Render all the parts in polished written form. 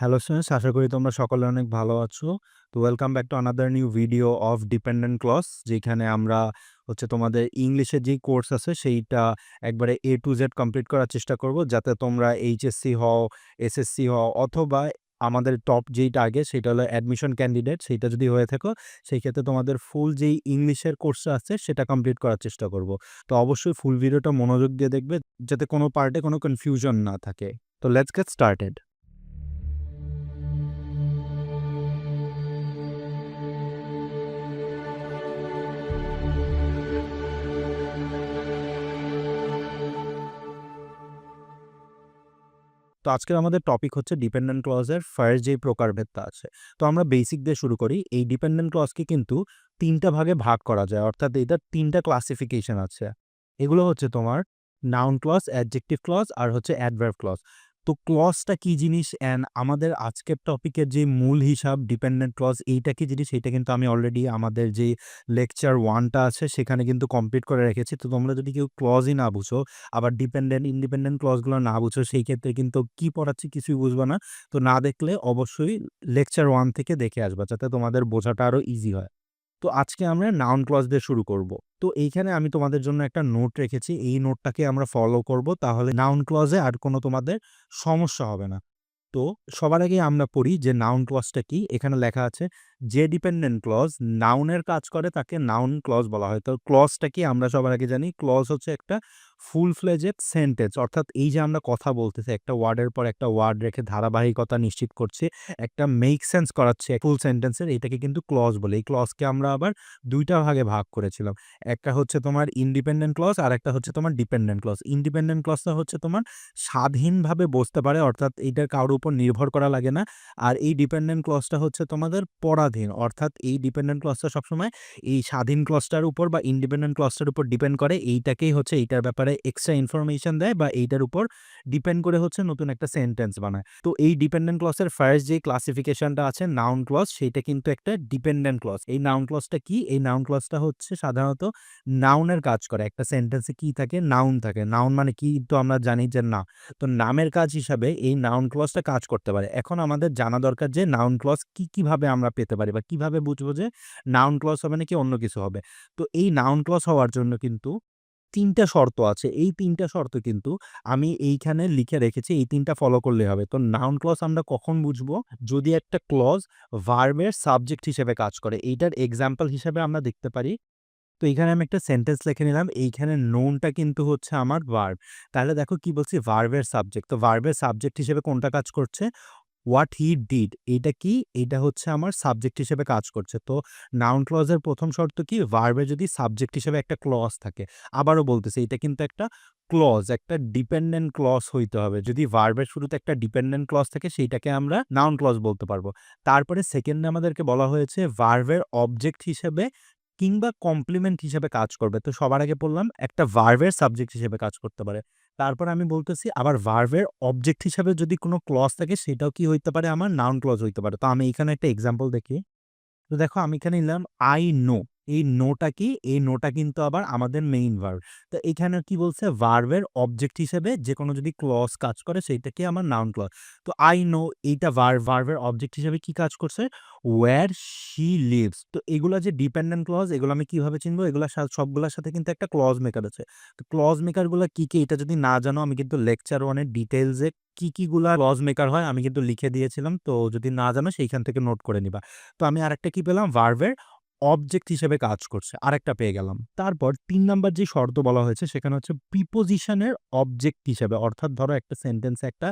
Hello students, আশা করি তোমরা সকলে অনেক ভালো আছো। তো welcome back to another new video of dependent clause, যেখানে আমরা তোমাদের ইংলিশের যেই কোর্স আছে সেইটা একবারে এ টু জেড কমপ্লিট করার চেষ্টা করব, যাতে তোমরা এইচএসসি হও, এসএসসি হও, অথবা আমাদের টপ যেই টার্গেট সেটা হলো অ্যাডমিশন ক্যান্ডিডেট, সেইটা যদি হয়ে থাকো সেই ক্ষেত্রে তোমাদের ফুল যেই ইংলিশের কোর্সটা আছে সেটা কমপ্লিট করার চেষ্টা করব। তো অবশ্যই ফুল ভিডিওটা মনোযোগ দিয়ে দেখবে, যাতে কোনো পার্টে কোনো কনফিউশন না থাকে। তো লেটস গেট স্টার্টেড। তো আজকের আমাদের টপিক হচ্ছে ডিপেন্ডেন্ট ক্লজের ফার্স্ট যেই প্রকারভেদটা আছে। তো আমরা বেসিক দিয়ে শুরু করি। এই ডিপেন্ডেন্ট ক্লজকে কিন্তু ৩ টা ভাগে ভাগ করা যায়, অর্থাৎ এটার ৩ টা ক্লাসিফিকেশন আছে। এগুলো হচ্ছে তোমার নাউন ক্লজ, অ্যাডজেক্টিভ ক্লজ আর হচ্ছে অ্যাডভার্ব ক্লজ। তো ক্লজটা কি জিনিস অ্যান্ড আমাদের আজকের টপিকের যে মূল হিসাব ডিপেন্ডেন্ট ক্লজ এইটা কি জিনিস, এইটা কিন্তু আমি অলরেডি আমাদের যে লেকচার 1 টা আছে সেখানে কিন্তু কমপ্লিট করে রেখেছি। তো তোমরা যদি কেউ ক্লজই না বুঝো, আবার ডিপেন্ডেন্ট, ইন্ডিপেন্ডেন্ট ক্লজগুলো না বুঝো, সেই ক্ষেত্রে কিন্তু কি পড়াচ্ছি কিছুই বুঝবা না। তো না দেখলে অবশ্যই লেকচার 1 থেকে দেখে আসবা, যাতে তোমাদের বোঝাটা আরো ইজি হয়। তো আজকে আমরা নাউন ক্লজ দিয়ে শুরু করব। তো এইখানে আমি তোমাদের জন্য একটা নোট রেখেছি। এই নোটটাকে আমরা ফলো করব, তাহলে নাউন ক্লজে আর কোনো তোমাদের সমস্যা হবে না। তো সবার আগে আমরা পড়ি যে নাউন ক্লজটা কি। এখানে লেখা আছে যে ডিপেন্ডেন্ট ক্লজ নাউনের কাজ করে তাকে নাউন ক্লজ বলা হয়। তো ক্লজটা কি আমরা সবার আগে জানি, ক্লজ হচ্ছে একটা ফুল ফ্লেজেড সেন্টেন্স, অর্থাৎ এই যে আমরা কথা বলতেছি একটা ওয়ার্ডের পর একটা ওয়ার্ড রেখে ধারাবাহিকতা নিশ্চিত করছি, একটা মেক সেন্স করাচ্ছে ফুল সেন্টেন্সের, এটাকে কিন্তু ক্লজ বলে। এই ক্লজকে আমরা আবার ২ টা ভাগে ভাগ করেছিলাম। একটা হচ্ছে তোমার ইন্ডিপেন্ডেন্ট ক্লজ আর একটা হচ্ছে তোমার ডিপেন্ডেন্ট ক্লজ। ইন্ডিপেন্ডেন্ট ক্লজটা হচ্ছে তোমার স্বাধীনভাবে বসতে পারে, অর্থাৎ এইটা কারোর উপর নির্ভর করা লাগে না। আর এই ডিপেন্ডেন্ট ক্লজটা হচ্ছে তোমাদের পরাধীন, অর্থাৎ এই ডিপেন্ডেন্ট ক্লজটা সবসময় এই স্বাধীন ক্লজটার উপর বা ইন্ডিপেন্ডেন্ট ক্লজটার উপর ডিপেন্ড করে। এইটাকেই হচ্ছে এইটার ব্যাপারে এক্সট্রা ইনফরমেশন দেয় বা এইটার উপর ডিপেন্ড করে হচ্ছে নতুন একটা সেন্টেন্স বানায়। তো এই ডিপেন্ডেন্ট ক্লজের ফার্স্ট যে ক্লাসিফিকেশনটা আছে নাউন ক্লজ, সেইটা কিন্তু একটা ডিপেন্ডেন্ট ক্লজ। এই নাউন ক্লজটা কি? এই নাউন ক্লজটা হচ্ছে সাধারণত নাউনের কাজ করে। একটা সেন্টেন্সে কি থাকে? নাউন থাকে। নাউন মানে কি তো আমরা জানি যে না। তো নামের কাজ হিসাবে এই নাউন ক্লজটা কাজ করতে পারে। এখন আমাদের জানা দরকার যে নাউন ক্লজ কিভাবে আমরা পেতে পারি বা কিভাবে বুঝবো যে নাউন ক্লজ হবে নাকি অন্য কিছু হবে। তো এই নাউন ক্লজ হওয়ার জন্য কিন্তু ৩ টা শর্ত আছে। এই ৩ টা শর্ত কিন্তু আমি এইখানে লিখে রেখেছি। এই ৩ টা ফলো করলেই হবে। তো নাউন ক্লজ আমরা কখন বুঝবো? যদি একটা ক্লজ ভার্বের সাবজেক্ট হিসেবে কাজ করে। এইটার এক্সাম্পল হিসেবে আমরা দেখতে পারি। তো এইখানে আমি একটা সেন্টেন্স লিখে নিলাম। এইখানে নোনটা কিন্তু হচ্ছে আমার ভার্ব। তাহলে দেখো কি বলছি? ভার্বের সাবজেক্ট। তো ভার্বের সাবজেক্ট হিসেবে কোনটা কাজ করছে? What he did. এইটা কি? এইটা হচ্ছে আমার সাবজেক্ট হিসেবে কাজ করছে। তো নাউন ক্লজের ১ম শর্ত কি? ভার্বে যদি সাবজেক্ট হিসেবে একটা ক্লজ থাকে। আবারও বলতেছি, এটা কিন্তু একটা ক্লজ, একটা ডিপেন্ডেন্ট ক্লজ হইতে হবে। যদি ভার্বের শুরুতে একটা ডিপেন্ডেন্ট ক্লজ থাকে সেইটাকে আমরা নাউন ক্লজ বলতে পারবো। তারপরে সেকেন্ডে আমাদেরকে বলা হয়েছে ভার্বের অবজেক্ট হিসেবে কিংবা কমপ্লিমেন্ট হিসেবে কাজ করবে। তো সবার আগে বললাম একটা ভার্বের সাবজেক্ট হিসেবে কাজ করতে পারে। তারপর আমি বলতেছি আবার ভার্বের অবজেক্ট হিসাবে যদি কোনো ক্লজ থাকে সেটাও কি হইতে পারে? আমার নাউন ক্লজ হইতে পারে। তো আমি এখানে একটা এক্সাম্পল দেখি। তো দেখো আমি এখানে নিলাম আই নো। এই নোটা কি? এই নোটা কিন্তু আবার আমাদের মেইন ভার্ব। তো এখানে কি বলছে? ভার্বের অবজেক্ট হিসেবে যেকোনো যদি ক্লজ কাজ করে সেইটাকে আমার নাউন ক্লজ। তো আই নো এইটা ভার্বের অবজেক্ট হিসেবে কি কাজ করছে? Where she lives. তো এগুলা যে ডিপেন্ডেন্ট ক্লজ, এগুলো আমি কিভাবে চিনবো? এগুলা সবগুলার সাথে কিন্তু একটা ক্লজ মেকার আছে। তো ক্লজ মেকার গুলা কি এটা যদি না জানো, আমি কিন্তু লেকচার 1 এর ডিটেইলসে কি গুলা ক্লজ মেকার হয় আমি কিন্তু লিখে দিয়েছিলাম। তো যদি না জানো সেইখান থেকে নোট করে নিবা। তো আমি আরেকটা কি পেলাম? ভার্বের অবজেক্ট হিসেবে কাজ করছে। আরেকটা পেয়ে গেলাম। তারপর ৩ নাম্বার যে শর্ত বলা হয়েছে সেখানে হচ্ছে প্রিপোজিশনের অবজেক্ট হিসেবে। অর্থাৎ ধরো একটা সেন্টেন্সে একটা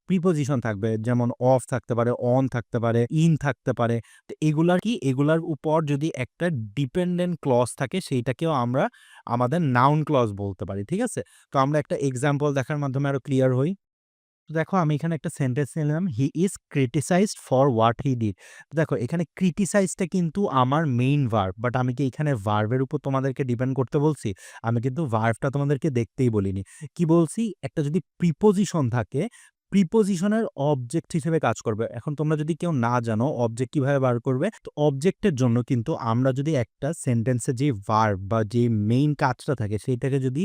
প্রিপোজিশন থাকবে। যেমন অফ থাকতে পারে, অন থাকতে পারে, ইন থাকতে পারে। তো এগুলার কি? এগুলার উপর যদি একটা ডিপেন্ডেন্ট ক্লজ থাকে সেইটাকেও আমরা আমাদের নাউন ক্লজ বলতে পারি। ঠিক আছে? তো আমরা একটা এক্সাম্পল দেখার মাধ্যমে আরো ক্লিয়ার হই। তো দেখো আমি এখানে একটা সেন্টেন্স নিলাম, he is criticised for what he did. দেখো এখানে ক্রিটিসাইজটা কিন্তু আমার মেইন ভার্ব, বাট আমি কি এখানে ভার্বের উপর তোমাদেরকে ডিপেন্ড করতে বলছি? আমি কিন্তু ভার্বটা তোমাদেরকে দেখতেই বলিনি। কি বলছি? একটা যদি প্রিপোজিশন থাকে, প্রিপোজিশনের অবজেক্ট হিসেবে কাজ করবে। এখন তোমরা যদি কেউ না জানো অবজেক্ট কিভাবে বার করবে, তো অবজেক্টের জন্য কিন্তু আমরা যদি একটা সেন্টেন্সে যে ভার্ব বা যে মেইন কাজটা থাকে সেইটাকে যদি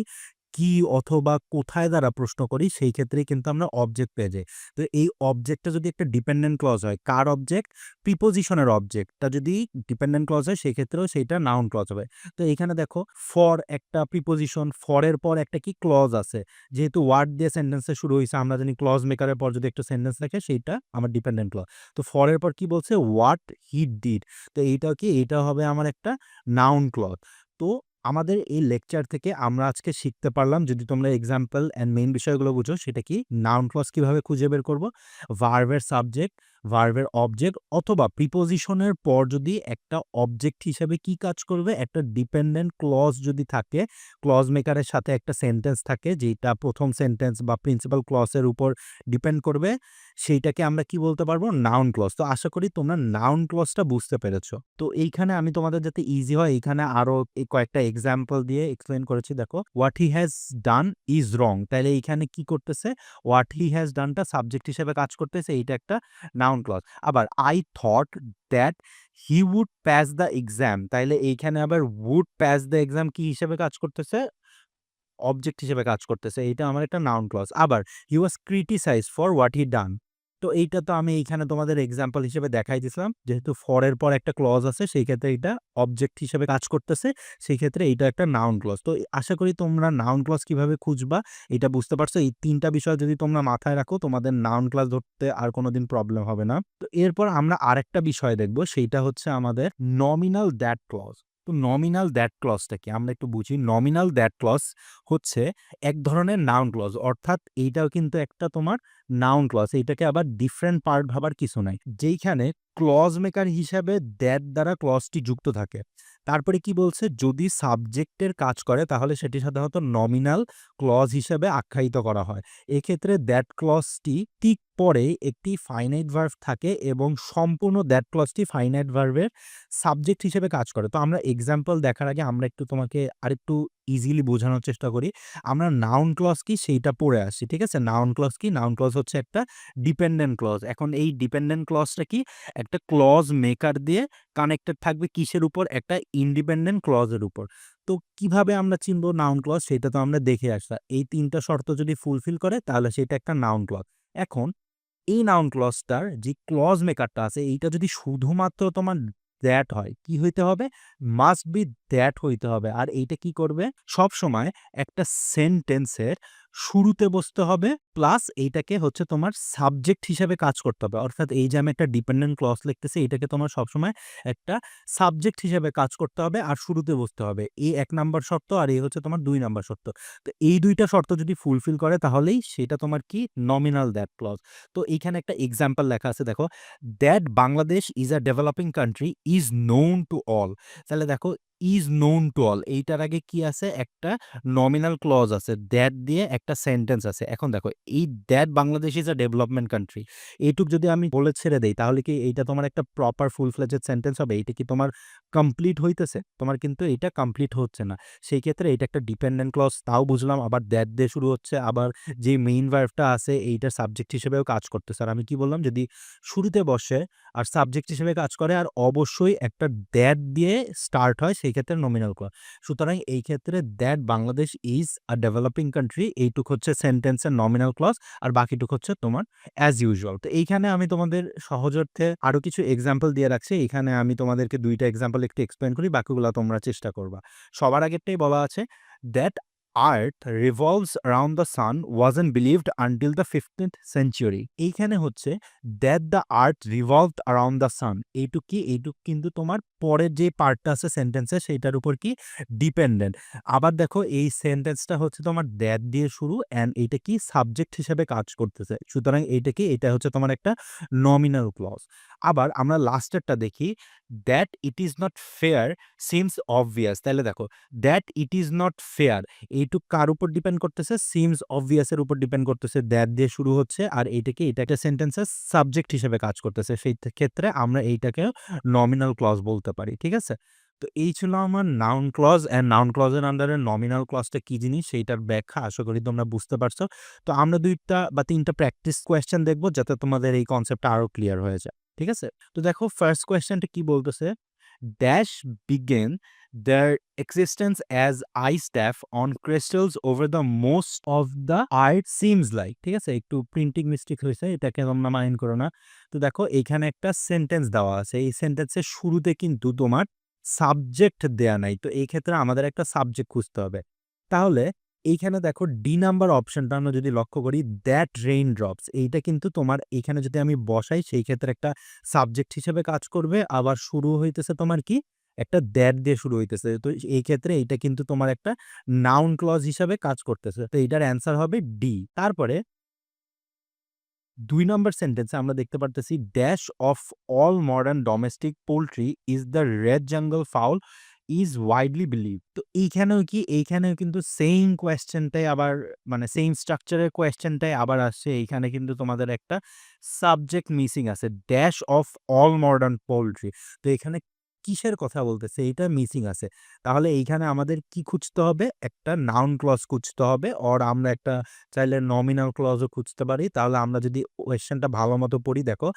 কি অথবা কোথায় দ্বারা প্রশ্ন করি সেই ক্ষেত্রেই কিন্তু আমরা অবজেক্ট পেয়ে যাই। তো এই অবজেক্টটা যদি একটা ডিপেন্ডেন্ট ক্লজ হয়, কার অবজেক্ট? প্রিপোজিশনের অবজেক্টটা যদি ডিপেন্ডেন্ট ক্লজ হয় সেক্ষেত্রেও সেইটা নাউন ক্লজ হবে। তো এখানে দেখো ফর একটা প্রিপোজিশন, ফর এর পর একটা কি ক্লজ আছে। যেহেতু ওয়ার্ড দিয়ে সেন্টেন্সটা শুরু হইছে, আমরা জানি ক্লজ মেকারের পর যদি একটা সেন্টেন্স থাকে সেইটা আমার ডিপেন্ডেন্ট ক্লজ। তো ফর এর পর কি বলছে? What he did. তো এইটাও কি? এইটা হবে আমার একটা নাউন ক্লজ। তো আমাদের এই লেকচার থেকে আমরা আজকে শিখতে পারলাম, যদি তোমরা এক্সাম্পল অ্যান্ড মেইন বিষয়গুলো বুঝো, সেটা কি? নাউন ক্লজ কিভাবে খুঁজে বের করব, ভার্বের সাবজেক্ট, ভার্বের অবজেক্ট অথবা প্রিপোজিশনের পর যদি একটা অবজেক্ট হিসেবে কি কাজ করবে, একটা ডিপেন্ডেন্ট ক্লজ যদি থাকে, ক্লজ মেকারের সাথে একটা সেন্টেন্স থাকে যেটা প্রথম সেন্টেন্স বা প্রিন্সিপাল ক্লজের উপর ডিপেন্ড করবে, সেইটাকে আমরা কি বলতে পারবো? Noun clause. তো আশা করি তোমরা নাউন ক্লজটা বুঝতে পেরেছো। তো এইখানে আমি তোমাদের যাতে ইজি হয় এইখানে আরো এই কয়েকটা এক্সাম্পল দিয়ে এক্সপ্লেন করেছি। দেখো, what he has done is wrong. তাহলে এইখানে কি করতেছে? হোয়াট হি হ্যাজ ডানটা সাবজেক্ট হিসেবে কাজ করতেছে, এইটা একটা নাউন ক্লজ। আবার I thought that he would pass the exam, তাইলে এইখানে আবার উড প্যাস দ্য এক্সাম কি হিসেবে কাজ করতেছে? অবজেক্ট হিসেবে কাজ করতেছে। এইটা আমার একটা নাউন ক্লজ। আবার হি ওয়াজ ক্রিটিসাইজড ফর হোয়াট হি ডান। তো এইটা তো আমি এইখানে তোমাদের এক্সাম্পল হিসেবে দেখাই দিছিলাম। যেহেতু ফর এর পর একটা ক্লজ আছে সেই ক্ষেত্রে এটা অবজেক্ট হিসেবে কাজ করতেছে। সেই ক্ষেত্রে এইটা একটা নাউন ক্লজ। তো আশা করি তোমরা নাউন ক্লজ কিভাবে খুঁজবা এটা বুঝতে পারছো। এই ৩ টা বিষয় যদি তোমরা মাথায় রাখো তোমাদের নাউন ক্লজ ধরতে আর কোনোদিন প্রবলেম হবে না। তো এরপর আমরা আরেকটা বিষয় দেখব, সেইটা হচ্ছে আমাদের নমিনাল দ্যাট ক্লজ। তো নমিনাল দ্যাট ক্লজটা কি? আমরা একটু বুঝি। নমিনাল দ্যাট ক্লজ হচ্ছে এক ধরনের নাউন ক্লজ, অর্থাৎ এইটাও কিন্তু একটা তোমার নাউন ক্লজ। এইটাকে আবার ডিফারেন্ট পার্ট ভাবার কিছু নাই। যেইখানে ক্লজ মেকার হিসাবে দ্যাট দ্বারা ক্লজটি যুক্ত থাকে। তারপরে কি বলছে? যদি সাবজেক্টের কাজ করে তাহলে সেটি সাধারণত নমিনাল ক্লজ হিসেবে আখ্যায়িত করা হয়। এক্ষেত্রে দ্যাট ক্লজটি ঠিক পরে একটি ফাইনাইট ভার্ব থাকে এবং সম্পূর্ণ দ্যাট ক্লজটি ফাইনাইট ভার্বের সাবজেক্ট হিসেবে কাজ করে। তো আমরা এক্সাম্পল দেখার আগে আমরা একটু তোমাকে আরেকটু ইজিলি বোঝানোর চেষ্টা করি। আমরা নাউন ক্লজ কি সেইটা পড়ে আসি। ঠিক আছে? নাউন ক্লজ কি? নাউন ক্লজ হচ্ছে একটা ডিপেন্ডেন্ট ক্লজ। এখন এই ডিপেন্ডেন্ট ক্লজটা কি? একটা ক্লজ মেকার দিয়ে কানেক্টেড থাকবে কিসের উপর? একটা ইন্ডিপেন্ডেন্ট ক্লজের উপর। তো কিভাবে আমরা চিনবো নাউন ক্লজ? সেটা তো আমরা দেখে আসলাম। এই ৩ টা শর্ত যদি ফুলফিল করে তাহলে সেটা একটা নাউন ক্লজ। এখন এই নাউন ক্লজটার যে ক্লজ মেকারটা আছে এইটা যদি শুধুমাত্র তোমার দ্যাট হয়, কি হইতে হবে? মাস্ট বি দ্যাট হইতে হবে। আর এইটা কি করবে? সবসময় একটা সেন্টেন্সের শুরুতে বসতে হবে, প্লাস এইটাকে হচ্ছে তোমার সাবজেক্ট হিসেবে কাজ করতে হবে। অর্থাৎ এই যে আমি একটা ডিপেন্ডেন্ট ক্লজ লিখতেছি এইটাকে তোমার সবসময় একটা সাবজেক্ট হিসেবে কাজ করতে হবে আর শুরুতে বসতে হবে। এই ১ নাম্বার শর্ত আর এই হচ্ছে তোমার ২ নাম্বার শর্ত। তো এই ২ টা শর্ত যদি ফুলফিল করে তাহলেই সেটা তোমার কি? Nominal that clause. তো এইখানে একটা এক্সাম্পল লেখা আছে দেখো, that Bangladesh is a developing country is known to all. তাহলে দেখো ইজ নোন টু অল এইটার আগে কি আছে? একটা নমিনাল ক্লজ আছে, দ্যাট দিয়ে একটা সেন্টেন্স আছে। এখন দেখো এই that Bangladesh is a development country, এইটুক যদি আমি বলে ছেড়ে দেই তাহলে কি এইটা তোমার একটা প্রপার ফুল ফ্লেজেড সেন্টেন্স হবে? এইটা কি তোমার কমপ্লিট হইতেছে? তোমার কিন্তু এইটা কমপ্লিট হচ্ছে না। সেই ক্ষেত্রে এটা একটা ডিপেন্ডেন্ট ক্লজ, তাও বুঝলাম। আবার দ্যাট দিয়ে শুরু হচ্ছে, আবার যে মেইন ভার্বটা আছে এইটার সাবজেক্ট হিসেবেও কাজ করতেছে। আর আমি কি বললাম? যদি শুরুতে বসে আর সাবজেক্ট হিসেবে কাজ করে আর অবশ্যই একটা দ্যাট দিয়ে স্টার্ট হয় সেই ক্ষেত্রে নমিনাল ক্লজ। সুতরাং এই ক্ষেত্রে that Bangladesh is a developing country এইটুক হচ্ছে সেন্টেন্সের নমিনাল ক্লজ আর বাকিটুক হচ্ছে তোমার অ্যাজ ইউজুয়াল। তো এইখানে আমি তোমাদের সহজার্থে আরো কিছু এক্সাম্পল দিয়ে রাখছি। এখানে আমি তোমাদেরকে ২ টা এক্সাম্পল একটু এক্সপ্লেইন করি, বাকিগুলা তোমরা চেষ্টা করবা। সবার আগেরটাই বলা আছে, that Earth revolves around the sun wasn't believed until the 15th century. এইখানে হচ্ছে that the earth revolved around the sun, এইটুক কি? এইটুক কিন্তু তোমার পরের যে পার্টটা আছে সেন্টেন্সের সেইটার উপর কি? ডিপেন্ডেন্ট। আবার দেখো এই সেন্টেন্সটা হচ্ছে তোমার দ্যাট দিয়ে শুরু অ্যান্ড এইটা কি? সাবজেক্ট হিসেবে কাজ করতেছে। সুতরাং এইটা কি? এটা হচ্ছে তোমার একটা নমিনাল ক্লজ। আবার আমরা লাস্টেরটা দেখি, that it is not fair seems obvious. তাহলে দেখো that it is not fair এইটুক কার উপর ডিপেন্ড করতেছে? সিমস অবভিয়াস এর উপর ডিপেন্ড করতেছে। দ্যাট দিয়ে শুরু হচ্ছে আর এইটাকে এটা একটা সেন্টেন্সের সাবজেক্ট হিসেবে কাজ করতেছে। সেই ক্ষেত্রে আমরা এইটাকে নমিনাল ক্লজ বলতে পারি। ঠিক আছে? তো এই ছিল আমার নাউন ক্লজ অ্যান্ড নাউন ক্লজের আন্ডারে নমিনাল ক্লজটা কি জিনিস সেইটার ব্যাখ্যা। আশা করি তোমরা বুঝতে পারছো। তো আমরা ২ টা বা ৩ টা প্র্যাকটিস কোয়েশ্চেন দেখব যাতে তোমাদের এই কনসেপ্টটা আরো ক্লিয়ার হয়ে যায়। ঠিক আছে? তো দেখো ফার্স্ট কোয়েশ্চেনটা কি বলতেছে? Dash begin their existence as ice staff on crystals over the most of the art seems like, ঠিক আছে? একটু প্রিন্টিং মিস্টেক হয়েছে, এটাকে তোমরা মাইন্ড করো না। তো দেখো এখানে একটা সেন্টেন্স দেওয়া আছে। এই সেন্টেন্সের শুরুতে কিন্তু তোমার সাবজেক্ট দেয়া নাই। তো এই ক্ষেত্রে আমাদের একটা সাবজেক্ট খুঁজতে হবে। তাহলে এইখানে দেখো ডি নাম্বার অপশনটা আমরা যদি লক্ষ্য করি, দ্যাট রেইন ড্রপস, এইটা কিন্তু তোমার এইখানে যদি আমি বসাই সেই ক্ষেত্রে একটা সাবজেক্ট হিসেবে কাজ করবে। আবার শুরু হইতেছে তোমার কি একটা দ্যাট দিয়ে শুরু হইতেছে। তো এই ক্ষেত্রে এইটা কিন্তু তোমার একটা নাউন ক্লজ হিসাবে কাজ করতেছে। তো এইটার অ্যান্সার হবে ডি। তারপরে ২ নম্বর সেন্টেন্সে আমরা দেখতে পারতেছি, dash of all modern domestic poultry is the red জঙ্গল ফাউল ইজ ওয়াইডলি বিলিভড। তো এইখানেও কিন্তু সেইম কোয়েশ্চেনটাই আবার মানে সেইম স্ট্রাকচারের কোয়েশ্চেনটাই আবার আসছে। এইখানে কিন্তু তোমাদের একটা সাবজেক্ট মিসিং আছে। Dash of all modern poultry. তো এখানে কিসের কথা বলতেছে? এইটা মিসিং আছে। তাহলে এইখানে আমাদের কি খুঁজতে হবে? একটা নাউন ক্লজ খুঁজতে হবে, অর আমরা একটা চাইলে নমিনাল ক্লজও খুঁজতে পারি। তাহলে আমরা যদি কোয়েশ্চেনটা ভালো মতো পড়ি, দেখো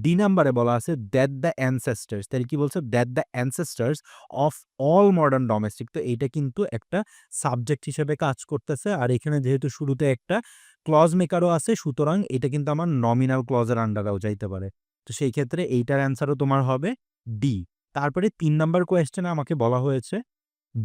ডি নাম্বারে বলা আছে দ্যাট দ্য অ্যানসেস্টার্স, তাহলে কি বলছে? That the ancestors of all modern domestic. তো এইটা কিন্তু একটা সাবজেক্ট হিসেবে কাজ করতেছে। আর এখানে যেহেতু শুরুতে একটা ক্লজ মেকারও আছে, সুতরাং এটা কিন্তু আমার নমিনাল ক্লজের আন্ডারেও যাইতে পারে। তো সেই ক্ষেত্রে এইটার অ্যান্সারও তোমার হবে ডি। তারপরে ৩ নাম্বার কোয়েশ্চেনে আমাকে বলা হয়েছে,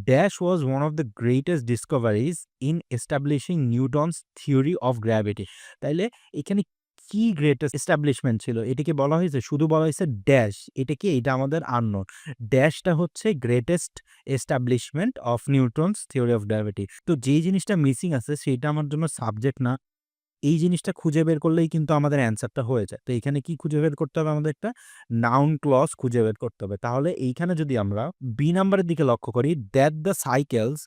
dash was one of the greatest discoveries in establishing Newton's theory of gravity. তাইলে এখানে কি গ্রেটেস্ট এস্টাবলিশমেন্ট ছিল? এটাকে বলা হয়েছে, শুধু বলা হয়েছে ড্যাশ। এটা কি? এটা আমাদের আননোন। ড্যাশটা হচ্ছে greatest establishment of Newton's theory of gravity. তো যেই জিনিসটা মিসিং আছে সেইটা আমার জন্য সাবজেক্ট না। এই জিনিসটা খুঁজে বের করলেই কিন্তু আমাদের অ্যান্সারটা হয়ে যায়। তো এখানে কি খুঁজে বের করতে হবে? আমাদের একটা নাউন ক্লজ খুঁজে বের করতে হবে। তাহলে এইখানে যদি আমরা বি নাম্বারের দিকে লক্ষ্য করি, that the cycles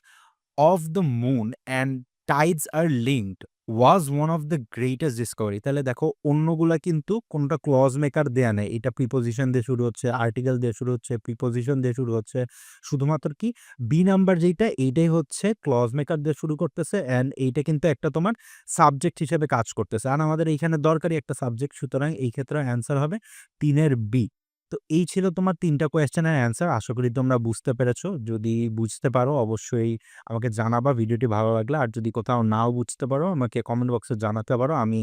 of the moon and tides are linked was one of the greatest discovery. তাহলে দেখো অন্যগুলা কিন্তু কোনটা ক্লজ মেকার দেয়া নেই। এটা প্রিপোজিশন দিয়ে শুরু হচ্ছে, আর্টিকেল দিয়ে শুরু হচ্ছে, প্রিপোজিশন দিয়ে শুরু হচ্ছে। শুধুমাত্র কি বি নাম্বার যেইটা, এইটাই হচ্ছে ক্লজ মেকার দিয়ে শুরু করতেছে, অ্যান্ড এইটা কিন্তু একটা তোমার সাবজেক্ট হিসেবে কাজ করতেছে। আর আমাদের এইখানে দরকারি একটা সাবজেক্ট, সুতরাং এই ক্ষেত্রে অ্যান্সার হবে ৩ এর বি। তো এই ছিল তোমার ৩ টা কোয়েশ্চেনের অ্যান্সার। আশা করি তোমরা বুঝতে পেরেছো। যদি বুঝতে পারো অবশ্যই আমাকে জানাবা ভিডিওটি ভালো লাগলে। আর যদি কোথাও নাও বুঝতে পারো আমাকে কমেন্ট বক্সে জানাতে পারো। আমি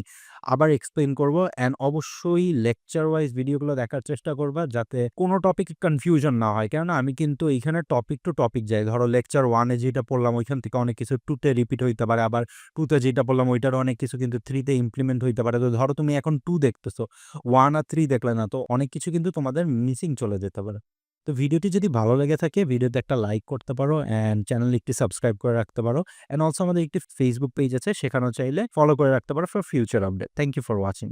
আবার এক্সপ্লেইন করব। অ্যান্ড অবশ্যই লেকচার ওয়াইজ ভিডিওগুলো দেখার চেষ্টা করবা যাতে কোনো টপিকে কনফিউশন না হয়। কেননা আমি কিন্তু এইখানে টপিক টু টপিক যাই। ধরো লেকচার 1 এ যেটা পড়লাম ওইখান থেকে অনেক কিছু 2 তে রিপিট হইতে পারে। আবার 2 তে যেটা পড়লাম ওইটারও অনেক কিছু কিন্তু 3 তে ইমপ্লিমেন্ট হইতে পারে। তো ধরো তুমি এখন 2 দেখতেছো, 1 আর 3 দেখলে না। তো অনেক কিছু কিন্তু তোমাদের মিসিং চলে যেতে পারে। তো ভিডিওটি যদি ভালো লেগে থাকে ভিডিওতে একটা লাইক করতে পারো, অ্যান্ড চ্যানেলে একটি সাবস্ক্রাইব করে রাখতে পারো। অ্যান্ড অলসো আমাদের একটি ফেসবুক পেজ আছে, সেখানেও চাইলে ফলো করে রাখতে পারো for future update. Thank you for watching.